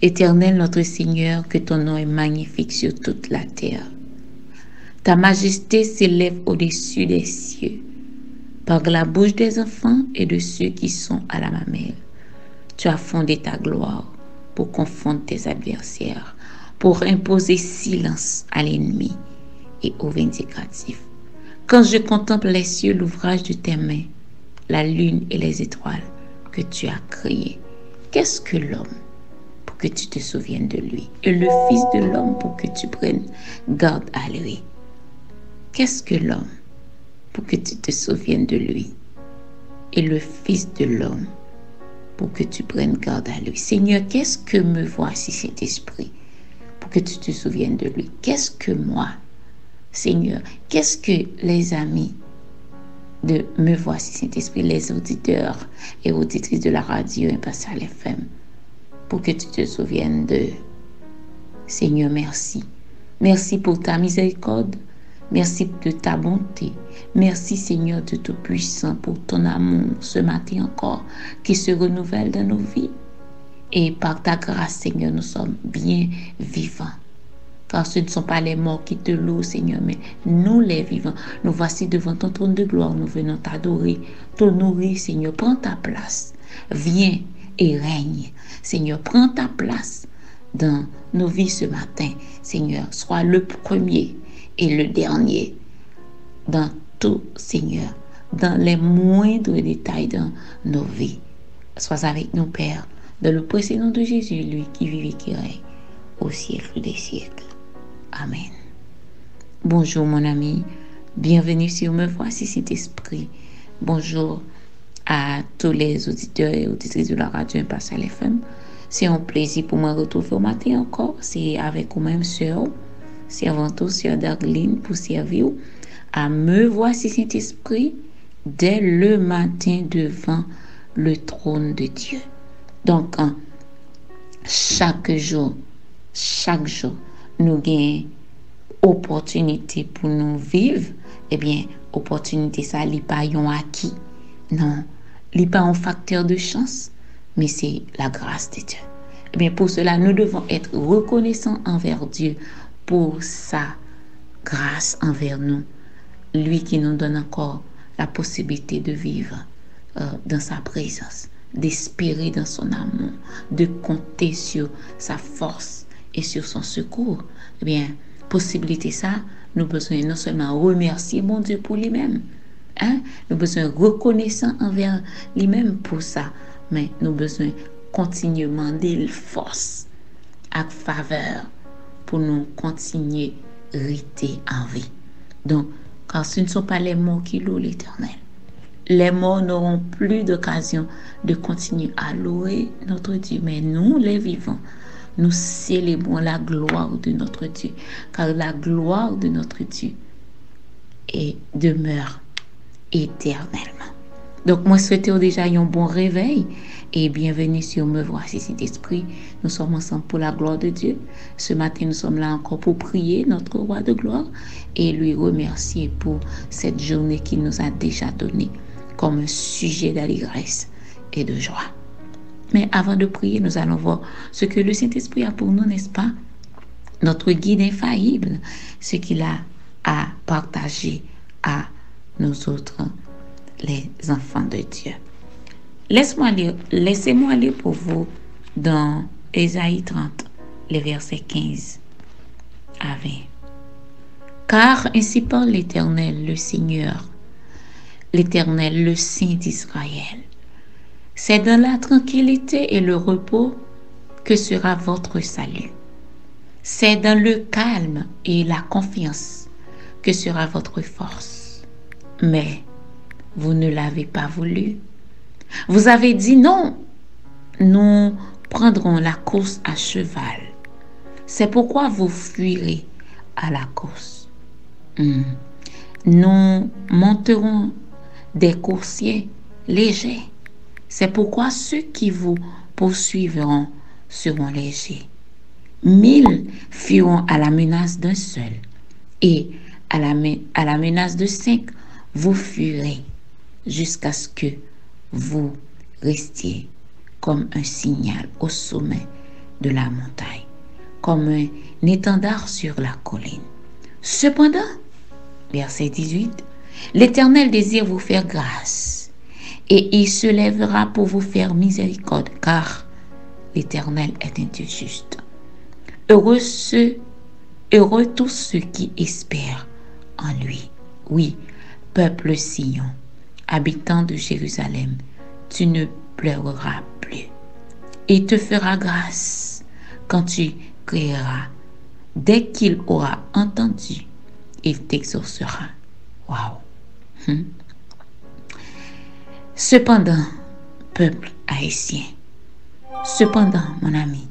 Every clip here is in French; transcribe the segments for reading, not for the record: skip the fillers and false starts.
Éternel notre Seigneur, que ton nom est magnifique sur toute la terre. Ta majesté s'élève au-dessus des cieux. Par la bouche des enfants et de ceux qui sont à la mamelle, tu as fondé ta gloire pour confondre tes adversaires, pour imposer silence à l'ennemi et aux vindicatifs. Quand je contemple les cieux, l'ouvrage de tes mains, la lune et les étoiles que tu as créées, qu'est-ce que l'homme pour que tu te souviennes de lui, et le Fils de l'homme pour que tu prennes garde à lui? Qu'est-ce que l'homme pour que tu te souviennes de lui, et le Fils de l'homme pour que tu prennes garde à lui? Seigneur, qu'est-ce que me voici cet esprit pour que tu te souviennes de lui? Qu'est-ce que moi, Seigneur, qu'est-ce que les amis de me voici cet esprit, les auditeurs et auditrices de la radio Impascal FM, pour que tu te souviennes d'eux? Seigneur, merci. Merci pour ta miséricorde. Merci de ta bonté. Merci, Seigneur, de tout puissant, pour ton amour ce matin encore qui se renouvelle dans nos vies. Et par ta grâce, Seigneur, nous sommes bien vivants. Car ce ne sont pas les morts qui te louent, Seigneur, mais nous les vivants. Nous voici devant ton trône de gloire. Nous venons t'adorer, t'honorer, Seigneur. Prends ta place. Viens et règne. Seigneur, prends ta place dans nos vies ce matin. Seigneur, sois le premier et le dernier dans tout, Seigneur, dans les moindres détails dans nos vies. Sois avec nous, Père, dans le précieux nom de Jésus, lui qui vit et qui règne au siècle des siècles. Amen. Bonjour mon ami, bienvenue sur Me Voici cet esprit. Bonjour à tous les auditeurs et auditrices de la radio Impascal FM. C'est un plaisir pour moi de retrouver au matin encore. C'est avec vous-même, sœur, servante, sœur Darlene, pour servir à Me Voici cet esprit dès le matin devant le trône de Dieu. Donc, chaque jour, nous gagnons opportunité pour nous vivre. Eh bien, opportunité, ça n'est pas un acquis. Non, ce n'est pas un facteur de chance, mais c'est la grâce de Dieu. Eh bien, pour cela, nous devons être reconnaissants envers Dieu pour sa grâce envers nous. Lui qui nous donne encore la possibilité de vivre dans sa présence, d'espérer dans son amour, de compter sur sa force et sur son secours. Eh bien, possibilité ça, nous avons besoin non seulement remercier mon Dieu pour lui-même, nous avons besoin reconnaissant envers lui-même pour ça, mais nous avons besoin continuellement de force et faveur pour nous continuer à rester en vie. Donc, car ce ne sont pas les morts qui louent l'Éternel. Les morts n'auront plus d'occasion de continuer à louer notre Dieu, mais nous, les vivants, nous célébrons la gloire de notre Dieu, car la gloire de notre Dieu demeure éternellement. Donc, moi, souhaite déjà un bon réveil et bienvenue sur Me Voici cet esprit. Nous sommes ensemble pour la gloire de Dieu. Ce matin, nous sommes là encore pour prier notre roi de gloire et lui remercier pour cette journée qu'il nous a déjà donnée comme un sujet d'allégresse et de joie. Mais avant de prier, nous allons voir ce que le Saint-Esprit a pour nous, n'est-ce pas? Notre guide infaillible, ce qu'il a à partager à nous autres, les enfants de Dieu. Laissez-moi lire pour vous dans Ésaïe 30, les versets 15 à 20. Car ainsi parle l'Éternel, le Seigneur, l'Éternel, le Saint d'Israël. C'est dans la tranquillité et le repos que sera votre salut. C'est dans le calme et la confiance que sera votre force. Mais vous ne l'avez pas voulu. Vous avez dit non, nous prendrons la course à cheval. C'est pourquoi vous fuirez à la course. Nous monterons des coursiers légers. C'est pourquoi ceux qui vous poursuivront seront légers. 1000 fuiront à la menace d'un seul, et à la menace de 5, vous fuirez jusqu'à ce que vous restiez comme un signal au sommet de la montagne, comme un étendard sur la colline. Cependant, verset 18, l'Éternel désire vous faire grâce, et il se lèvera pour vous faire miséricorde, car l'Éternel est un Dieu juste. Heureux tous ceux qui espèrent en lui. Oui, peuple Sion, habitant de Jérusalem, tu ne pleureras plus. Il te fera grâce quand tu crieras. Dès qu'il aura entendu, il t'exaucera. Waouh! Cependant, peuple haïtien, cependant, mon ami,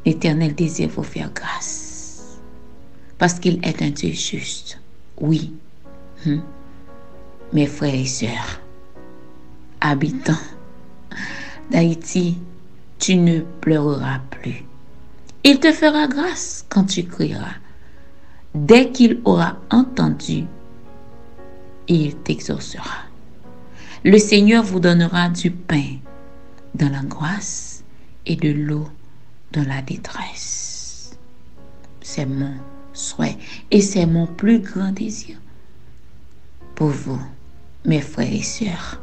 l'Éternel désire vous faire grâce, parce qu'il est un Dieu juste. Oui, mes frères et sœurs, habitants d'Haïti, tu ne pleureras plus. Il te fera grâce quand tu crieras. Dès qu'il aura entendu, il t'exaucera. Le Seigneur vous donnera du pain dans l'angoisse et de l'eau dans la détresse. C'est mon souhait et c'est mon plus grand désir pour vous, mes frères et sœurs.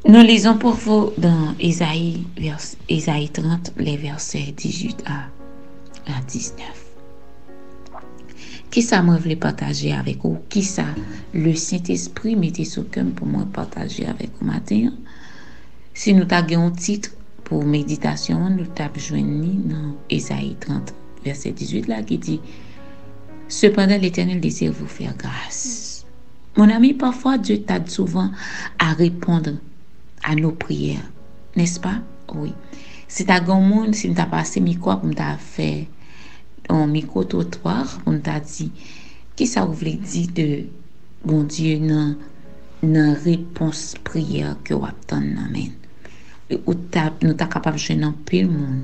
Nous lisons pour vous dans Isaïe 30, les versets 18 à 19. Qui ça me voulait partager avec vous? Qui ça le Saint-Esprit mettait sur cœur pour moi partager avec vous matin? Si nous avons un titre pour méditation, nous avons joint dans Isaïe 30, verset 18 là qui dit: Cependant, l'Éternel désire vous faire grâce. Mon ami, parfois Dieu t'aide souvent à répondre à nos prières, n'est-ce pas? Oui. Si tu as un monde, si tu as passé micro pour t'as fait un micro-trottoir, on t'a dit, qu'est-ce que ça voulait dire de bon Dieu dans la réponse prière que vous attendez? Amen. Ou nous t'as capable de jouer un pile monde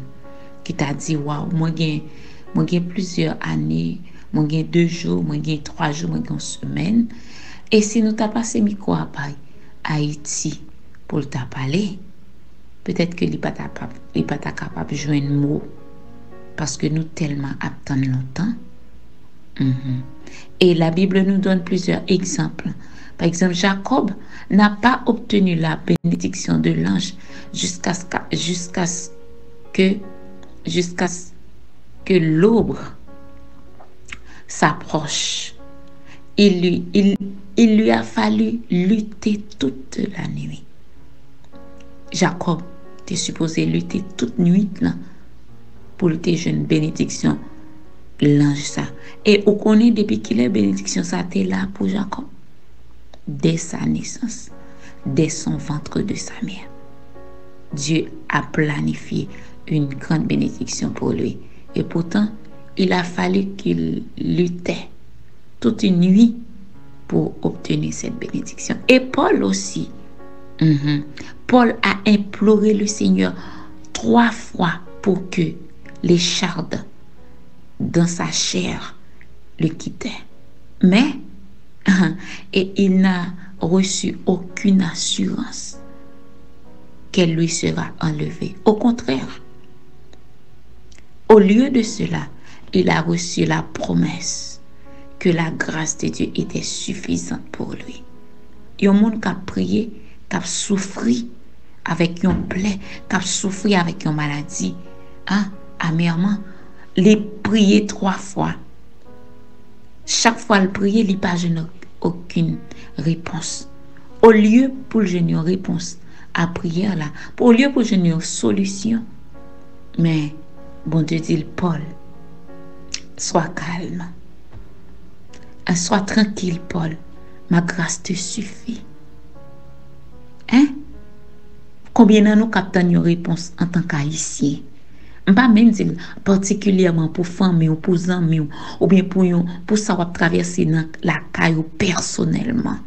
qui t'a dit, waouh, moi j'ai plusieurs années, moi j'ai 2 jours, moi j'ai 3 jours, moi j'ai une semaine. Et si nous t'as passé micro à Haïti pour t'a parler, peut-être que il pas capable de jouer un mot parce que nous tellement attendons longtemps. Et la Bible nous donne plusieurs exemples. Par exemple, Jacob n'a pas obtenu la bénédiction de l'ange jusqu'à ce que l'aube s'approche. Il lui a fallu lutter toute la nuit. Jacob était supposé lutter toute nuit là pour te jeune bénédiction l'ange ça. Et on connaît depuis qu'il est bénédiction ça était là pour Jacob dès sa naissance, dès son ventre de sa mère. Dieu a planifié une grande bénédiction pour lui. Et pourtant, il a fallu qu'il luttait toute une nuit pour obtenir cette bénédiction. Et Paul aussi. Paul a imploré le Seigneur 3 fois pour que les chardes dans sa chair le quittaient. Mais, et il n'a reçu aucune assurance qu'elle lui sera enlevée. Au contraire, au lieu de cela, il a reçu la promesse que la grâce de Dieu était suffisante pour lui. Il y a un monde qui a prié, qui a souffert avec une plaie, qui a souffert avec une maladie, amèrement, les prier 3 fois. Chaque fois le prier, il n'a pas aucune réponse. Au lieu pour le une réponse à prière là, au lieu pour une solution, mais bon Dieu dit, Paul, sois calme, sois tranquille, Paul, ma grâce te suffit. Combien de nous captons une réponse en tant qu'haïtien? Pas même dire particulièrement pour famille ou pour amis ou bien pour savoir traverser la caille personnellement.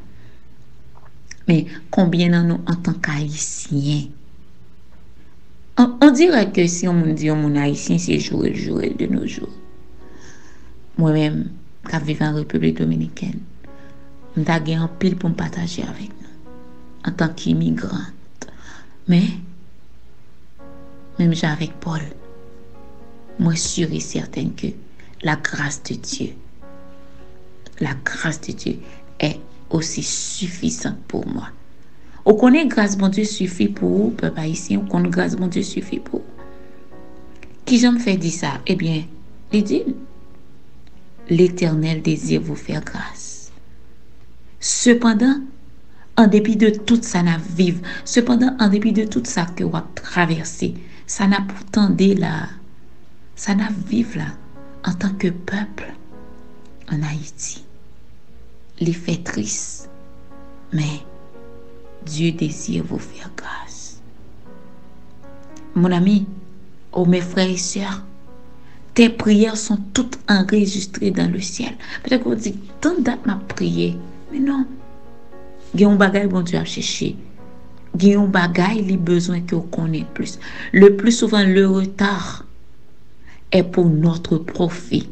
Mais combien de nous en tant qu'haïtien? On dirait que si on dit mon haïtien, c'est jouer de nos jours. Moi-même, qui vivre en République dominicaine, je suis en pile pour me partager avec nous en tant qu'immigrante. Mais même avec Paul, moi sûr et certaine que la grâce de Dieu est aussi suffisante pour moi. On connaît grâce bon Dieu suffit pour vous, peuple haïtien, on connaît grâce bon Dieu suffit pour vous. Qui j'en fait dire ça? Eh bien, il dit, l'Éternel désire vous faire grâce. Cependant, en dépit de tout ça n'a vivre, cependant, en dépit de tout ça que vous avez traversé, ça n'a pourtant là, ça n'a vivre là, en tant que peuple en Haïti. Les faits tristes, mais Dieu désire vous faire grâce. Mon ami, oh mes frères et sœurs, tes prières sont toutes enregistrées dans le ciel. Peut-être que vous dites, tant date m'a prié, mais non. Il y a un bagage bon Dieu a cherché. Il y a un bagage, il a besoin que vous connaissiez plus. Le plus souvent, le retard est pour notre profit.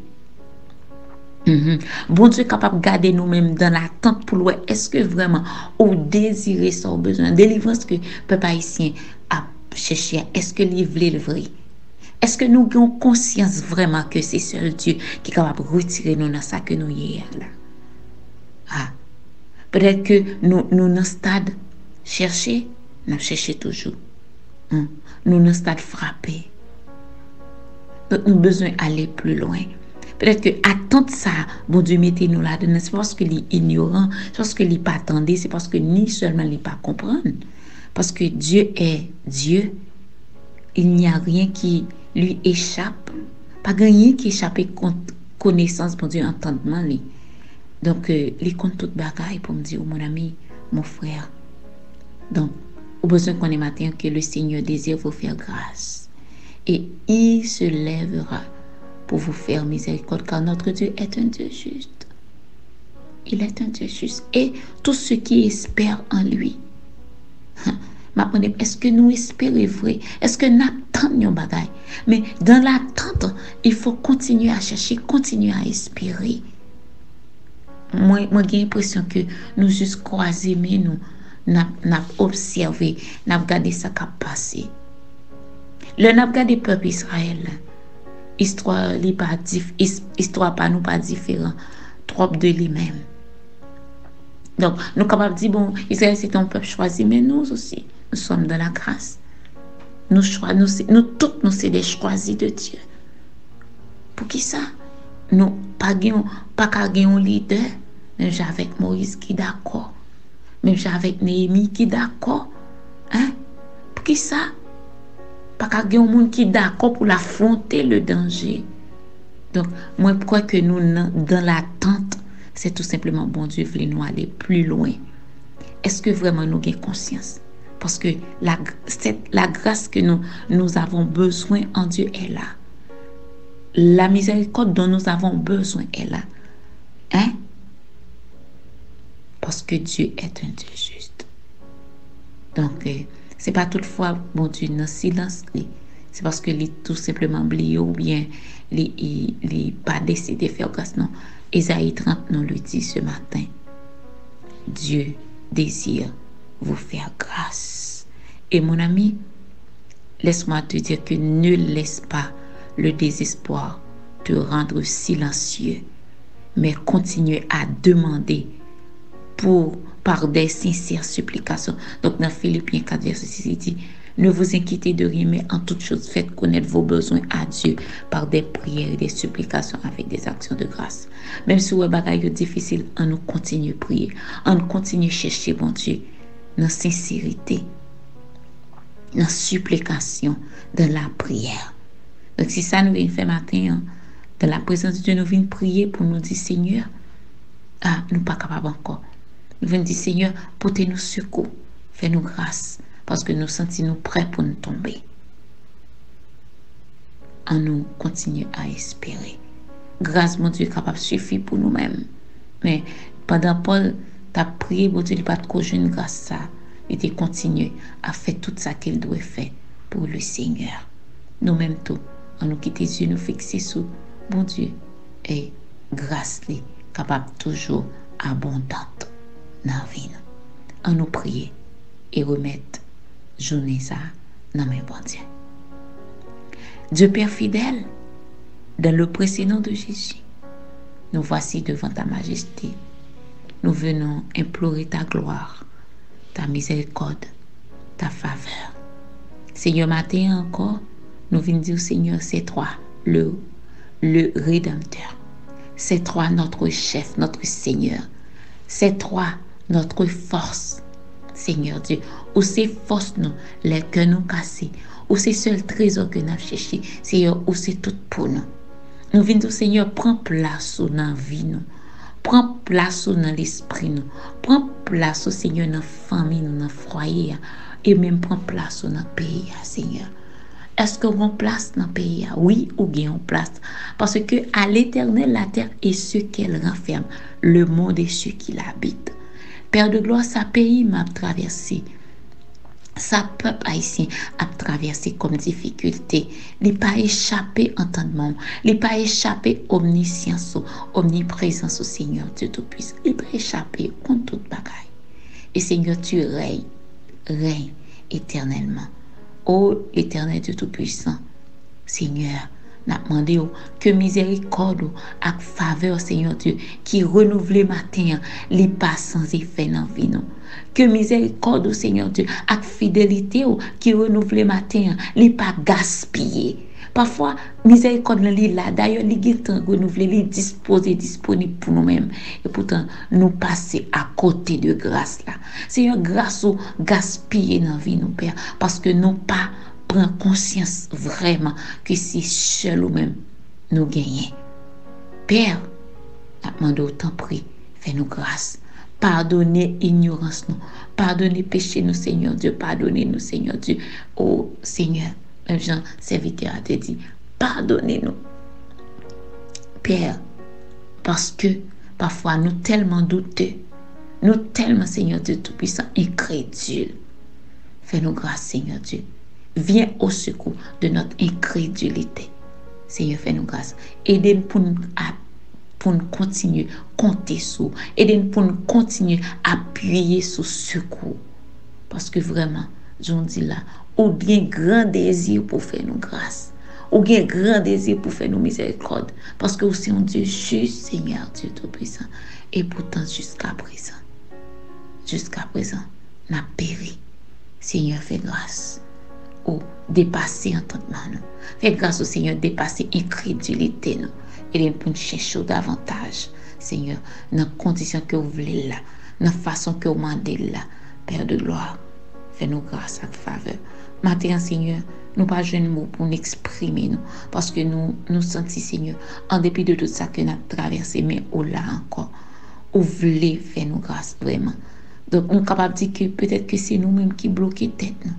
Bon Dieu est capable de garder nous-mêmes dans l'attente pour voir est-ce que vraiment au désiré son besoin délivrance que peuple haïtien a cherché, est-ce que il veut le vrai, est-ce que nous avons conscience vraiment que c'est seul Dieu qui est capable de retirer nous dans ça que nous y est là. Peut-être que nous dans stade chercher, nous cherchons toujours, nous dans stade frapper, nous avons besoin d'aller plus loin. Peut-être que attendre ça, bon Dieu mettez nous là-dedans, c'est parce que les ignorants, c'est parce que les pas attendez, c'est parce que ni seulement les pas comprendre. Parce que Dieu est Dieu, il n'y a rien qui lui échappe, pas rien qui échappe connaissance, bon Dieu, entendement. Donc, il compte toute bagaille pour me dire, mon ami, mon frère. Donc, au besoin qu'on ait matin que le Seigneur désire vous faire grâce. Et il se lèvera pour vous faire miséricorde, car notre Dieu est un Dieu juste. Il est un Dieu juste. Et tous ceux qui espèrent en lui, est-ce que nous espérons vrai? Est-ce que nous attendons bagaille? Mais dans l'attente, il faut continuer à chercher, continuer à espérer. Moi j'ai l'impression que nous juste croisés, mais nous n'a observé, n'a regardé ça qui a passé. Le n'a regardé le peuple Israël. Histoire pas nous pas différent, trop de lui-même. Donc nous capables de dire bon, Israël c'est un peuple choisi, mais nous aussi nous sommes dans la grâce. Nous toutes nous c'est des choisis de Dieu. Pour qui ça? Nous pas un leader, même avec Moïse qui d'accord, même avec Néhémie qui d'accord, hein? Pour qui ça? Pas qu'à un monde qui est d'accord pour affronter le danger. Donc, moi, je crois que nous, dans l'attente, c'est tout simplement, bon Dieu, voulait nous aller plus loin. Est-ce que vraiment nous avons conscience? Parce que la grâce que nous avons besoin en Dieu est là. La miséricorde dont nous avons besoin est là. Hein? Parce que Dieu est un Dieu juste. Donc, c'est pas toutefois bon Dieu dans silence, c'est parce que il tout simplement oublié ou bien il pas décidé de faire grâce. Non, Ésaïe 30 nous le dit ce matin. Dieu désire vous faire grâce. Et mon ami, laisse-moi te dire que ne laisse pas le désespoir te rendre silencieux, mais continue à demander par des sincères supplications. Donc dans Philippiens 4, verset 6, il dit, ne vous inquiétez de rien, mais en toute chose, faites connaître vos besoins à Dieu par des prières et des supplications avec des actions de grâce. Même si vous avez des bagages difficiles, on nous continue à prier, on continue à chercher bon Dieu dans sincérité, dans supplication, dans la prière. Donc si ça nous vient faire matin, dans la présence de Dieu, nous venons prier pour nous dire, Seigneur, nous pas capables encore. Nous venons dire, Seigneur, portez-nous secours, fais-nous grâce, parce que nous sentons prêts pour nous tomber. On nous continue à espérer. Grâce, mon Dieu, est capable de suffire pour nous-mêmes. Mais pendant Paul t'a prié, mon Dieu, il n'a pas de une grâce ça. Il a continué à faire tout ça qu'il doit faire pour le Seigneur. Nous-mêmes tout, on nous quitte les yeux, nous fixer sur bon Dieu et grâce li capable toujours abondante dans la vie. On nous prier et remettre journée ça dans mes bon Dieu. Dieu Père fidèle, dans le précieux nom de Jésus, nous voici devant ta majesté. Nous venons implorer ta gloire, ta miséricorde, ta faveur. Seigneur, matin encore, nous venons dire, Seigneur, c'est toi, le Rédempteur. C'est toi, notre chef, notre Seigneur. C'est toi, notre force, Seigneur Dieu. Où c'est force, nous, les cœurs nous cassés. Où c'est seul trésor que nous avons cherché. Seigneur, où c'est tout pour nous. Nous venons dire, Seigneur, prends place dans la vie, nous. Prends place dans l'esprit, nous. Prends place, Seigneur, dans la famille, dans le foyer. Et même prends place dans le pays, Seigneur. Est-ce qu'on a place dans le pays? Oui ou bien on place? Parce que à l'Éternel, la terre et ce qu'elle renferme, le monde et ceux qui l'habitent. Père de gloire, sa pays m'a traversé. Sa peuple haïtien a traversé comme difficulté. Il n'a pas échappé entendement. Il n'a pas échappé omniscience, omniprésence au Seigneur Dieu Tout-Puissant. Il n'a pas échappé contre toute bagaille. Et Seigneur, tu règnes éternellement. Ô Éternel Dieu Tout-Puissant, Seigneur, n'a demandé que miséricorde et faveur, Seigneur Dieu, qui renouvelle matin, les pas sans effet dans la vie, non. Que miséricorde, Seigneur Dieu, et fidélité qui renouvelle matin, les pas gaspillé. Parfois, miséricorde là, d'ailleurs, les temps renouvelé, les disposé, disponible pour nous-mêmes. Et pourtant, nous passer à côté de grâce là. Seigneur, grâce au gaspiller dans la vie, nous, Père, parce que nous pas prendre conscience vraiment que c'est seul ou même nous gagnons. Père, nous demandons autant prix, fais-nous grâce. Pardonnez ignorance, nous. Pardonnez péché, nous, Seigneur Dieu. Pardonnez-nous, Seigneur Dieu. Oh, Seigneur, même Jean, serviteur, a te dit, pardonnez-nous. Père, parce que parfois nous tellement douteux, nous tellement, Seigneur Dieu Tout-Puissant, incrédules. Fais-nous grâce, Seigneur Dieu. Viens au secours de notre incrédulité. Seigneur, fais-nous grâce. Aidez-nous pour nous continuer à compter sur. Aidez-nous pour nous continuer à appuyer sur secours. Parce que vraiment, j'en dis là, ou bien grand désir pour faire nous grâce. Ou bien grand désir pour faire nous miséricorde. Parce que aussi un Dieu juste, Seigneur Dieu Tout-Puissant. Et pourtant, jusqu'à présent, n'a péri. Seigneur, fais grâce. Ou dépasser entendement. Fais grâce au Seigneur, dépasser incrédulité. Non? Et pour nous chercher davantage, Seigneur, dans les conditions que vous voulez là, dans la façon que vous demandez là, Père de gloire, fais-nous grâce à faveur. Maintenant, Seigneur, nous pas jeunes mots pour nous exprimer, nous, parce que nous sentons, Seigneur, en dépit de tout ça que nous avons traversé, mais au-là encore, vous voulez faire nous grâce vraiment. Donc, nous sommes capables de dire que peut-être que c'est nous-mêmes qui bloquons tête, nous.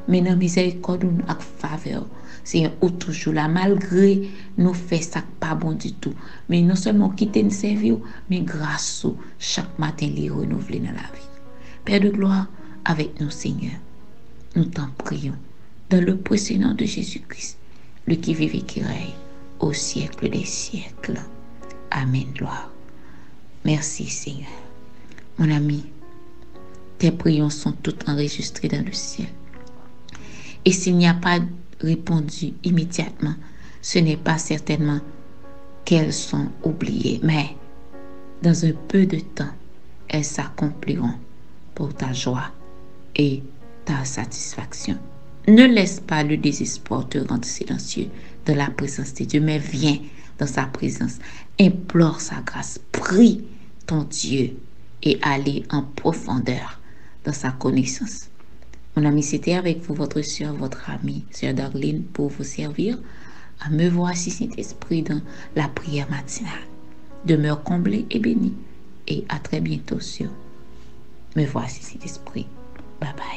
Mais dans la miséricorde, nous avons faveur. Seigneur, ou toujours là, malgré nous fait ça pas bon du tout. Mais non seulement quitter nous servir, mais grâce à chaque matin, les renouveler dans la vie. Père de gloire, avec nous, Seigneur, nous t'en prions. Dans le précieux nom de Jésus-Christ, le qui vive et qui règne au siècle des siècles. Amen, gloire. Merci, Seigneur. Mon ami, tes prières sont toutes enregistrées dans le ciel. Et s'il n'y a pas répondu immédiatement, ce n'est pas certainement qu'elles sont oubliées, mais dans un peu de temps, elles s'accompliront pour ta joie et ta satisfaction. Ne laisse pas le désespoir te rendre silencieux dans la présence de Dieu, mais viens dans sa présence, implore sa grâce, prie ton Dieu et allez en profondeur dans sa connaissance. Mon ami, c'était avec vous, votre soeur, votre amie, sœur Darlene, pour vous servir. À me voici, Saint-Esprit, dans la prière matinale. Demeure comblé et béni. Et à très bientôt sur Me voici, Saint-Esprit. Bye bye.